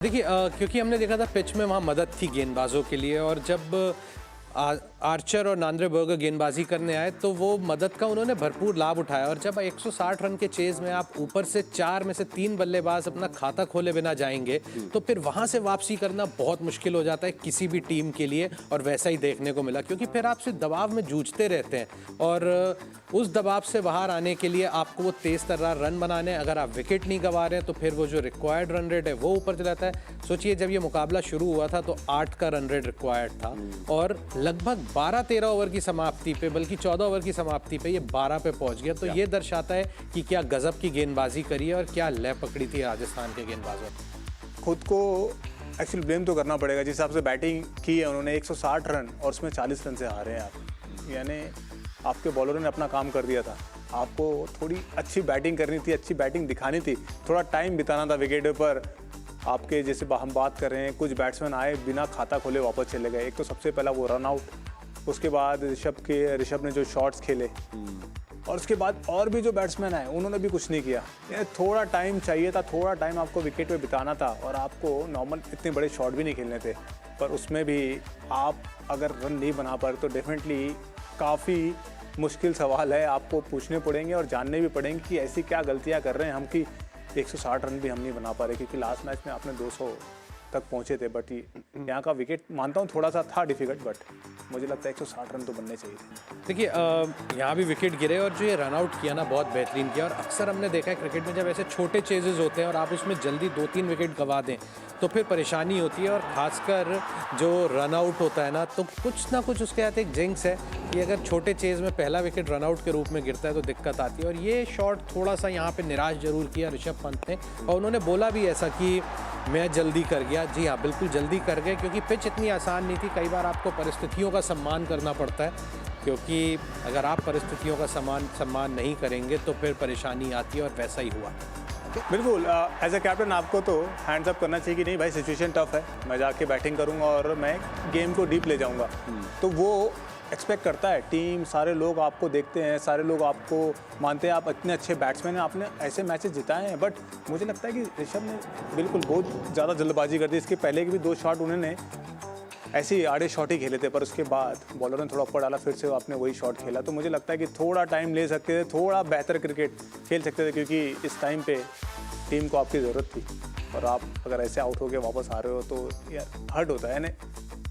देखिए क्योंकि हमने देखा था पिच में वहाँ मदद थी गेंदबाजों के लिए, और जब आर्चर और नांद्रे बर्गर गेंदबाजी करने आए तो वो मदद का उन्होंने भरपूर लाभ उठाया। और जब 160 रन के चेज में आप ऊपर से 4 में से 3 बल्लेबाज अपना खाता खोले बिना जाएंगे तो फिर वहां से वापसी करना बहुत मुश्किल हो जाता है किसी भी टीम के लिए। और वैसा ही देखने को मिला, क्योंकि फिर आप सिर्फ दबाव में जूझते रहते हैं और उस दबाव से बाहर आने के लिए आपको वो तेज तर्रार रन बनाने, अगर आप विकेट नहीं गंवा रहे हैं तो फिर वो जो रिक्वायर्ड रन रेट है वो ऊपर चला जाता है। सोचिए जब ये मुकाबला शुरू हुआ था तो 8 का रन रेट रिक्वायर्ड था और लगभग 12-13 ओवर की समाप्ति पे, बल्कि 14 ओवर की समाप्ति पे ये 12 पे पहुंच गया। तो ये दर्शाता है कि क्या गजब की गेंदबाजी करी है और क्या लय पकड़ी थी राजस्थान के गेंदबाजों ने। खुद को एक्चुअली ब्लेम तो करना पड़ेगा, जिस हिसाब से बैटिंग की है उन्होंने 160 रन और उसमें 40 रन से हारे हैं आप। यानी आपके बॉलरों ने अपना काम कर दिया था। आपको थोड़ी अच्छी बैटिंग करनी थी, अच्छी बैटिंग दिखानी थी, थोड़ा टाइम बिताना था विकेट पर। आपके जैसे हम बात कर रहे हैं, कुछ बैट्समैन आए बिना खाता खोले वापस चले गए। एक तो सबसे पहला वो रन आउट, उसके बाद ऋषभ ने जो शॉट्स खेले और उसके बाद और भी जो बैट्समैन आए उन्होंने भी कुछ नहीं किया। थोड़ा टाइम चाहिए था, थोड़ा टाइम आपको विकेट पे बिताना था और आपको नॉर्मल इतने बड़े शॉट भी नहीं खेलने थे। पर उसमें भी आप अगर रन नहीं बना पा रहे तो डेफिनेटली काफ़ी मुश्किल सवाल है, आपको पूछने पड़ेंगे और जानने भी पड़ेंगे कि ऐसी क्या गलतियां कर रहे हैं हम कि 160 रन भी हम नहीं बना पा रहे। क्योंकि लास्ट मैच में आपने 200 तक पहुंचे थे, बट यहाँ का विकेट मानता हूँ थोड़ा सा था डिफिकल्ट, बट मुझे लगता है 160 रन तो बनने चाहिए थे। देखिए यहाँ भी विकेट गिरे और जो ये रन आउट किया ना बहुत बेहतरीन किया। और अक्सर हमने देखा है क्रिकेट में जब ऐसे छोटे चेजेस होते हैं और आप उसमें जल्दी 2-3 विकेट गंवा दें तो फिर परेशानी होती है। और ख़ासकर जो रन आउट होता है ना तो कुछ ना कुछ उसके साथ एक जिंक्स है कि अगर छोटे चेज में पहला विकेट रन आउट के रूप में गिरता है तो दिक्कत आती है। और ये शॉट थोड़ा सा यहाँ पे निराश जरूर किया ऋषभ पंत ने, और उन्होंने बोला भी ऐसा कि मैं जल्दी कर गया। जी हाँ, बिल्कुल जल्दी कर गए, क्योंकि पिच इतनी आसान नहीं थी। कई बार आपको परिस्थितियों का सम्मान करना पड़ता है, क्योंकि अगर आप परिस्थितियों का सम्मान नहीं करेंगे तो फिर परेशानी आती है, और वैसा ही हुआ। बिल्कुल, एज अ कैप्टन आपको तो हैंड्स अप करना चाहिए कि नहीं भाई सिचुएशन टफ है, मैं जाके बैटिंग करूंगा और मैं गेम को डीप ले जाऊंगा। तो वो एक्सपेक्ट करता है टीम, सारे लोग आपको देखते हैं, सारे लोग आपको मानते हैं, आप इतने अच्छे बैट्समैन हैं, आपने ऐसे मैचेस जिताए हैं। बट मुझे लगता है कि ऋषभ ने बिल्कुल बहुत ज़्यादा जल्दबाजी कर दी। इसके पहले के भी 2 शॉट उन्होंने ऐसे ही आड़े शॉट ही खेले थे, पर उसके बाद बॉलर ने थोड़ा ऊपर डाला, फिर से आपने वही शॉट खेला। तो मुझे लगता है कि थोड़ा टाइम ले सकते थे, थोड़ा बेहतर क्रिकेट खेल सकते थे, क्योंकि इस टाइम पे टीम को आपकी ज़रूरत थी। और आप अगर ऐसे आउट होकर वापस आ रहे हो तो यार हर्ट होता है, यानी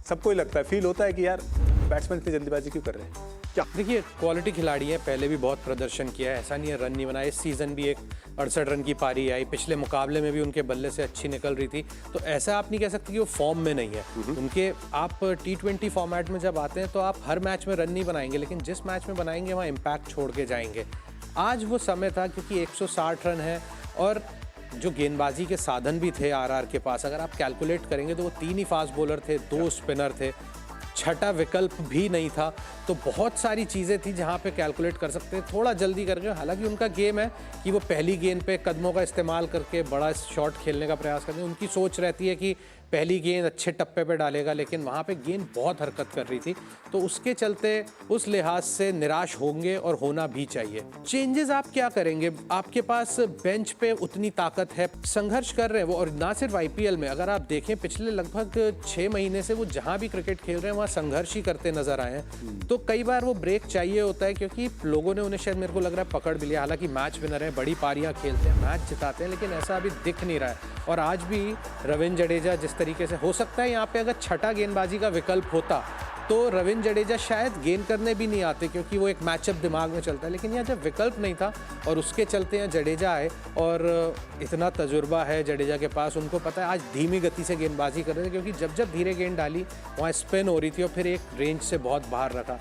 सबको ही लगता है, फील होता है कि यार बैट्समैन इतनी जल्दबाजी क्यों कर रहे हैं। क्या देखिए क्वालिटी खिलाड़ी है, पहले भी बहुत प्रदर्शन किया है, ऐसा नहीं है रन नहीं बनाए। इस सीज़न भी एक 68 रन की पारी आई, पिछले मुकाबले में भी उनके बल्ले से अच्छी निकल रही थी। तो ऐसा आप नहीं कह सकते कि वो फॉर्म में नहीं है उनके। आप T20 फॉर्मेट में जब आते हैं तो आप हर मैच में रन नहीं बनाएंगे, लेकिन जिस मैच में बनाएंगे वहाँ इम्पैक्ट छोड़ के जाएंगे। आज वो समय था, क्योंकि 160 रन है और जो गेंदबाजी के साधन भी थे आरआर के पास। अगर आप कैलकुलेट करेंगे तो वो 3 ही फास्ट बॉलर थे, 2 स्पिनर थे, छठा विकल्प भी नहीं था। तो बहुत सारी चीज़ें थी जहां पे कैलकुलेट कर सकते हैं, थोड़ा जल्दी कर गए। हालांकि उनका गेम है कि वो पहली गेंद पे कदमों का इस्तेमाल करके बड़ा शॉट खेलने का प्रयास करते हैं। उनकी सोच रहती है कि पहली गेंद अच्छे टप्पे पे डालेगा, लेकिन वहाँ पे गेंद बहुत हरकत कर रही थी। तो उसके चलते उस लिहाज से निराश होंगे और होना भी चाहिए। चेंजेस आप क्या करेंगे, आपके पास बेंच पे उतनी ताकत है, संघर्ष कर रहे हैं वो। और ना सिर्फ IPL में, अगर आप देखें पिछले लगभग 6 महीने से वो जहाँ भी क्रिकेट खेल रहे हैं वहाँ संघर्ष ही करते नजर आए हैं। तो कई बार वो ब्रेक चाहिए होता है, क्योंकि लोगों ने उन्हें शायद मेरे को लग रहा है पकड़ भी लिया। हालांकि मैच विनर है, बड़ी पारियां खेलते हैं, मैच जिताते हैं, लेकिन ऐसा अभी दिख नहीं रहा है। और आज भी रविंद्र जडेजा जिस तरीके से, हो सकता है यहाँ पे अगर छठा गेंदबाजी का विकल्प होता तो रविंद्र जडेजा शायद गेंद करने भी नहीं आते, क्योंकि वो एक मैचअप दिमाग में चलता है। लेकिन यहाँ जब विकल्प नहीं था और उसके चलते यहाँ जडेजा आए, और इतना तजुर्बा है जडेजा के पास, उनको पता है आज धीमी गति से गेंदबाजी कर रहे थे, क्योंकि जब जब धीरे गेंद डाली वहाँ स्पिन हो रही थी और फिर एक रेंज से बहुत बाहर रखा।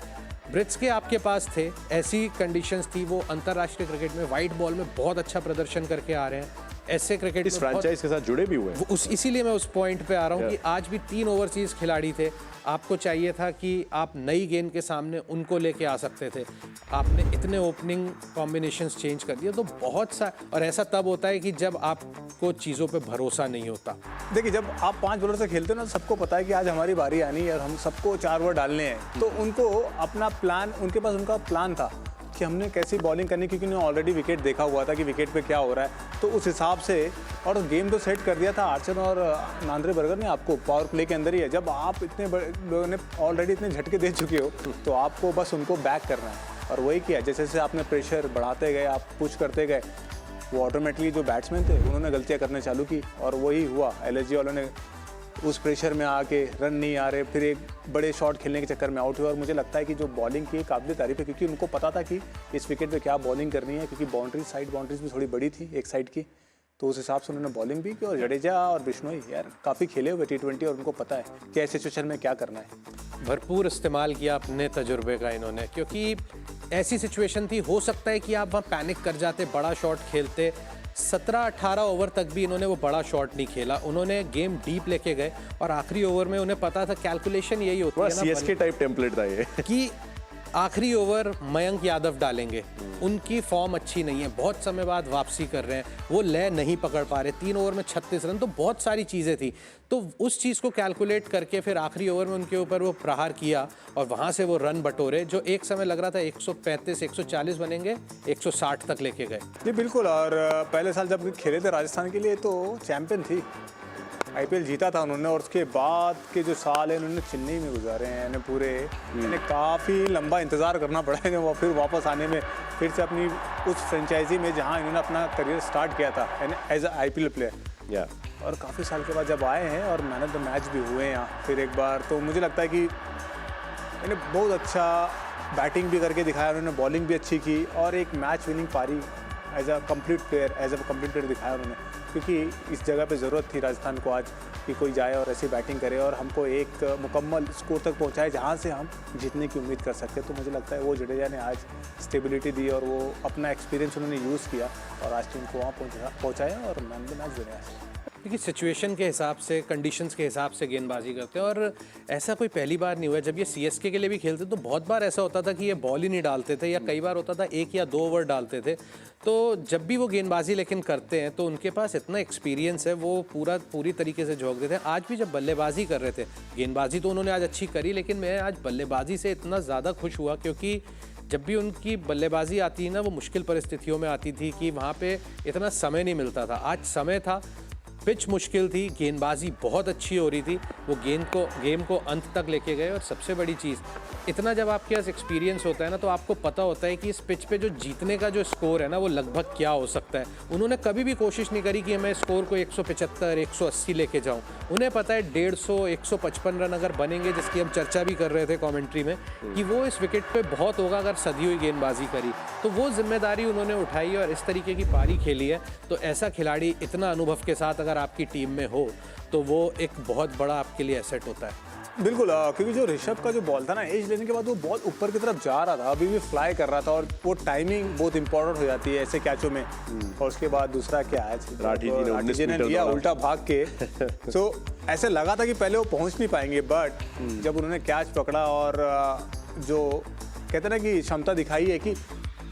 ब्रिट्स के आपके पास थे, ऐसी कंडीशंस थी, वो अंतर्राष्ट्रीय क्रिकेट में वाइट बॉल में बहुत अच्छा प्रदर्शन करके आ रहे हैं। ऐसे क्रिकेट इस फ्रैंचाइज के साथ जुड़े भी हुए, इसीलिए मैं उस पॉइंट पे आ रहा हूँ कि आज भी 3 ओवरसीज खिलाड़ी थे। आपको चाहिए था कि आप नई गेंद के सामने उनको लेके आ सकते थे, आपने इतने ओपनिंग कॉम्बिनेशंस चेंज कर दिए। तो बहुत सा, और ऐसा तब होता है कि जब आपको चीज़ों पे भरोसा नहीं होता। देखिए जब आप 5 बॉलर से खेलते हो ना, सबको पता है कि आज हमारी बारी आनी है और हम सबको 4 ओवर डालने हैं। तो उनको अपना प्लान, उनके पास उनका प्लान था कि हमने कैसी बॉलिंग करनी, क्योंकि उन्होंने ऑलरेडी विकेट देखा हुआ था कि विकेट पे क्या हो रहा है, तो उस हिसाब से और गेम तो सेट कर दिया था आर्चर और नांद्रे बर्गर ने आपको पावर प्ले के अंदर ही है। जब आप इतने बड़े लोगों ने ऑलरेडी इतने झटके दे चुके हो तो आपको बस उनको बैक करना है, और वही किया। जैसे जैसे आपने प्रेशर बढ़ाते गए, आप पुश करते गए, वो ऑटोमेटिकली जो बैट्समैन थे उन्होंने गलतियां करने चालू की, और वही हुआ। एलएसजी वालों ने उस प्रेशर में आके रन नहीं आ रहे, फिर एक बड़े शॉट खेलने के चक्कर में आउट हुए। और मुझे लगता है कि जो बॉलिंग की काबिल तारीफ है, क्योंकि उनको पता था कि इस विकेट पे क्या बॉलिंग करनी है, क्योंकि बाउंड्रीज भी थोड़ी बड़ी थी एक साइड की, तो उस हिसाब से उन्होंने बॉलिंग भी की। और जडेजा और बिश्नोई यार काफ़ी खेले हुए T20 और उनको पता है कि ऐसे सिचुएशन में क्या करना है। भरपूर इस्तेमाल किया अपने तजुर्बे का इन्होंने, क्योंकि ऐसी सिचुएशन थी, हो सकता है कि आप वहाँ पैनिक कर जाते, बड़ा शॉट खेलते। 17-18 ओवर तक भी इन्होंने वो बड़ा शॉट नहीं खेला, उन्होंने गेम डीप लेके गए, और आखिरी ओवर में उन्हें पता था, कैलकुलेशन यही होती है ना, सीएसके टाइप टेम्पलेट था ये कि आखिरी ओवर मयंक यादव डालेंगे। उनकी फॉर्म अच्छी नहीं है, बहुत समय बाद वापसी कर रहे हैं, वो लय नहीं पकड़ पा रहे, 3 ओवर में 36 रन, तो बहुत सारी चीज़ें थी। तो उस चीज़ को कैलकुलेट करके फिर आखिरी ओवर में उनके ऊपर वो प्रहार किया, और वहाँ से वो रन बटोरे, जो एक समय लग रहा था 135-140 बनेंगे, 160 तक लेके गए। जी बिल्कुल। और पहले साल जब खेले थे राजस्थान के लिए तो चैंपियन थी, आईपीएल जीता था उन्होंने, और उसके बाद के जो साल है उन्होंने चेन्नई में गुजारे हैं। यानी पूरे काफ़ी लंबा इंतज़ार करना पड़ा है वो फिर वापस आने में, फिर से अपनी उस फ्रेंचाइजी में जहां इन्होंने अपना करियर स्टार्ट किया था एज अ आईपीएल प्लेयर। और काफ़ी साल के बाद जब आए हैं और मैन ऑफ द मैच भी हुए हैं यहाँ फिर एक बार, तो मुझे लगता है कि इन्हें बहुत अच्छा बैटिंग भी करके दिखाया उन्होंने, बॉलिंग भी अच्छी की, और एक मैच विनिंग पारी एज अ कंप्लीट प्लेयर दिखाया उन्होंने। क्योंकि इस जगह पे ज़रूरत थी राजस्थान को आज कि कोई जाए और ऐसी बैटिंग करे और हमको एक मुकम्मल स्कोर तक पहुंचाए जहां से हम जीतने की उम्मीद कर सकते। तो मुझे लगता है वो जडेजा ने आज स्टेबिलिटी दी, और वो अपना एक्सपीरियंस उन्होंने यूज़ किया, और आज टीम को वहाँ पहुँचाया और मैन ऑफ द मैच बने आज। क्योंकि सिचुएशन के हिसाब से, कंडीशंस के हिसाब से गेंदबाजी करते हैं, और ऐसा कोई पहली बार नहीं हुआ। जब ये सीएसके के लिए भी खेलते तो बहुत बार ऐसा होता था कि ये बॉल ही नहीं डालते थे, या कई बार होता था 1 या 2 ओवर डालते थे। तो जब भी वो गेंदबाजी लेकिन करते हैं तो उनके पास इतना एक्सपीरियंस है, वो पूरी तरीके से झोंक देते हैं। आज भी जब बल्लेबाजी कर रहे थे, गेंदबाजी तो उन्होंने आज अच्छी करी, लेकिन मैं आज बल्लेबाजी से इतना ज़्यादा खुश हुआ, क्योंकि जब भी उनकी बल्लेबाजी आती है ना, वो मुश्किल परिस्थितियों में आती थी कि वहाँ पे इतना समय नहीं मिलता था। आज समय था, पिच मुश्किल थी, गेंदबाजी बहुत अच्छी हो रही थी, वो गेम को अंत तक लेके गए। और सबसे बड़ी चीज़, इतना जब आपके पास एक्सपीरियंस होता है ना, तो आपको पता होता है कि इस पिच पे जो जीतने का जो स्कोर है ना, वो लगभग क्या हो सकता है। उन्होंने कभी भी कोशिश नहीं करी कि मैं स्कोर को 175, 180 लेके जाऊं। उन्हें पता है 150, 155 रन अगर बनेंगे, जिसकी हम चर्चा भी कर रहे थे कमेंट्री में, कि वो इस विकेट पे बहुत होगा अगर सदी हुई गेंदबाजी करी। तो वो जिम्मेदारी उन्होंने उठाई और इस तरीके की पारी खेली है। तो ऐसा खिलाड़ी इतना अनुभव के साथ अगर आपकी टीम में हो, तो वो एक बहुत बड़ा आपके लिए एसेट होता है। बिल्कुल, क्योंकि जो ऋषभ का जो बॉल था ना, एज लेने के बाद वो बॉल ऊपर की तरफ जा रहा था, अभी भी फ्लाई कर रहा था, और वो टाइमिंग बहुत इंपॉर्टेंट हो जाती है ऐसे कैचों में। और उसके बाद दूसरा क्या है, राठी जी ने लिया उल्टा भाग के तो ऐसे लगा था कि पहले वो पहुंच नहीं पाएंगे, बट जब उन्होंने कैच पकड़ा और जो कहते हैं ना कि क्षमता दिखाई है कि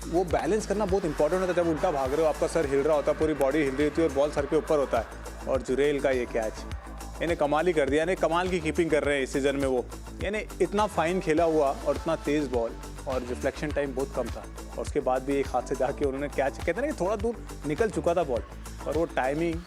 वो बैलेंस करना बहुत इंपॉर्टेंट होता है। जब उल्टा भाग रहे हो, आपका सर हिल रहा होता है, पूरी बॉडी हिल रही होती है और बॉल सर के ऊपर होता है। और जुरेल का ये कैच, इन्हें कमाल ही कर दिया, इन्हें कमाल की कीपिंग कर रहे हैं इस सीज़न में वो। यानी इतना फाइन खेला हुआ और इतना तेज़ बॉल, और रिफ्लेक्शन टाइम बहुत कम था, और उसके बाद भी एक हाथ से जाके उन्होंने कैच, कहते हैं ना कि थोड़ा दूर निकल चुका था बॉल, और वो टाइमिंग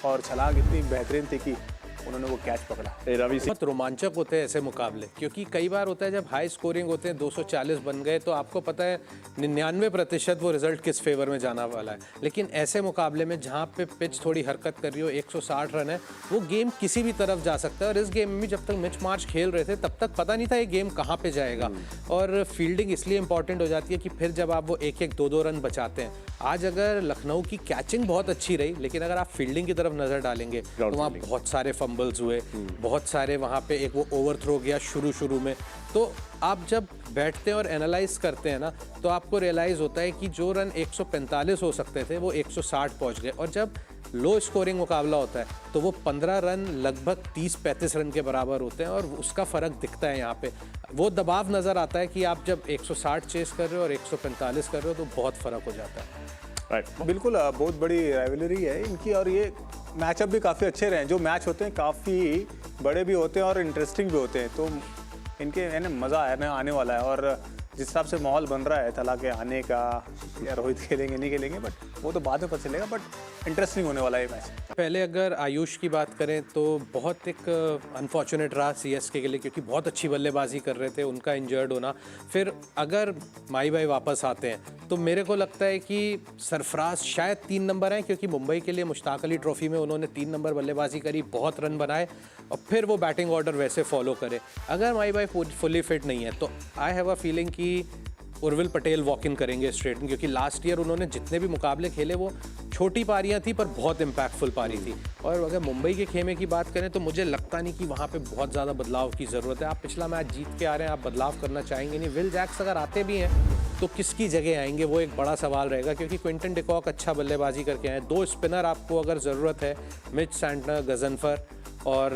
और छलांग इतनी बेहतरीन थी कि उन्होंने वो कैच पकड़ा। बहुत रोमांचक होते हैं ऐसे मुकाबले, क्योंकि कई बार होता है जब हाई स्कोरिंग होते हैं, 240 बन गए, तो आपको पता है 99% वो रिजल्ट किस फेवर में जाना वाला है। लेकिन ऐसे मुकाबले में जहाँ पे पिच थोड़ी हरकत कर रही हो, 160 रन है, वो गेम किसी भी तरफ जा सकता है। और इस गेम में जब तक मिच मार्च खेल रहे थे, तब तक पता नहीं था ये गेम कहाँ पे जाएगा। और फील्डिंग इसलिए इंपॉर्टेंट हो जाती है कि फिर जब आप वो 1-1, 2-2 रन बचाते हैं। आज अगर लखनऊ की कैचिंग बहुत अच्छी रही, लेकिन अगर आप फील्डिंग की तरफ नजर डालेंगे तो वहाँ बहुत सारे फंबल्स हुए, बहुत सारे वहाँ पे एक वो ओवरथ्रो गया शुरू में। तो आप जब बैठते हैं और एनालाइज करते हैं ना, तो आपको रियलाइज़ होता है कि जो रन 145 हो सकते थे वो 160 पहुँच गए। और जब लो स्कोरिंग मुकाबला होता है तो वो 15 रन लगभग 30-35 रन के बराबर होते हैं, और उसका फ़र्क दिखता है यहाँ पे। वो दबाव नज़र आता है कि आप जब 160 चेस कर रहे हो और 145 कर रहे हो, तो बहुत फ़र्क हो जाता है। बिल्कुल, बहुत बड़ी राइवलरी है इनकी, और ये मैचअप भी काफ़ी अच्छे रहे हैं। जो मैच होते हैं काफ़ी बड़े भी होते हैं और इंटरेस्टिंग भी होते हैं, तो इनके यानी मज़ा आने वाला है। और जिस हिसाब से माहौल बन रहा है तला के आने का, या रोहित खेलेंगे नहीं खेलेंगे, बट वो तो बाद में पता चलेगा। बट इंटरेस्टिंग होने वाला है मैच। पहले अगर आयुष की बात करें तो बहुत एक अनफॉर्चुनेट रहा सीएसके के लिए, क्योंकि बहुत अच्छी बल्लेबाजी कर रहे थे, उनका इंजर्ड होना। फिर अगर माही भाई वापस आते हैं तो मेरे को लगता है कि सरफराज शायद 3 नंबर हैं, क्योंकि मुंबई के लिए मुश्ताक अली ट्रॉफी में उन्होंने 3 नंबर बल्लेबाजी करी, बहुत रन बनाए, और फिर वो बैटिंग ऑर्डर वैसे फॉलो करे। अगर माही भाई फुली फिट नहीं है तो आई हैव अ फीलिंग कि उर्विल पटेल वॉक इन करेंगे स्ट्रेट, क्योंकि लास्ट ईयर उन्होंने जितने भी मुकाबले खेले वो छोटी पारियां थी पर बहुत इम्पैक्टफुल पारी थी। और अगर मुंबई के खेमे की बात करें तो मुझे लगता नहीं कि वहाँ पे बहुत ज़्यादा बदलाव की ज़रूरत है। आप पिछला मैच जीत के आ रहे हैं, आप बदलाव करना चाहेंगे नहीं। विल जैक्स अगर आते भी हैं तो किसकी जगह आएंगे, वो एक बड़ा सवाल रहेगा, क्योंकि क्विंटन डिकॉक अच्छा बल्लेबाजी करके आए। 2 स्पिनर आपको अगर ज़रूरत है, मिच सैंटनर, गजनफर और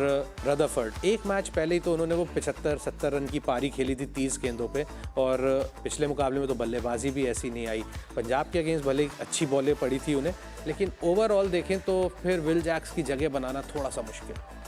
रदरफोर्ड। एक मैच पहले ही तो उन्होंने वो 75-70 रन की पारी खेली थी 30 गेंदों पे, और पिछले मुकाबले में तो बल्लेबाजी भी ऐसी नहीं आई। पंजाब के अगेंस्ट भले अच्छी बॉलें पड़ी थी उन्हें, लेकिन ओवरऑल देखें तो फिर विल जैक्स की जगह बनाना थोड़ा सा मुश्किल।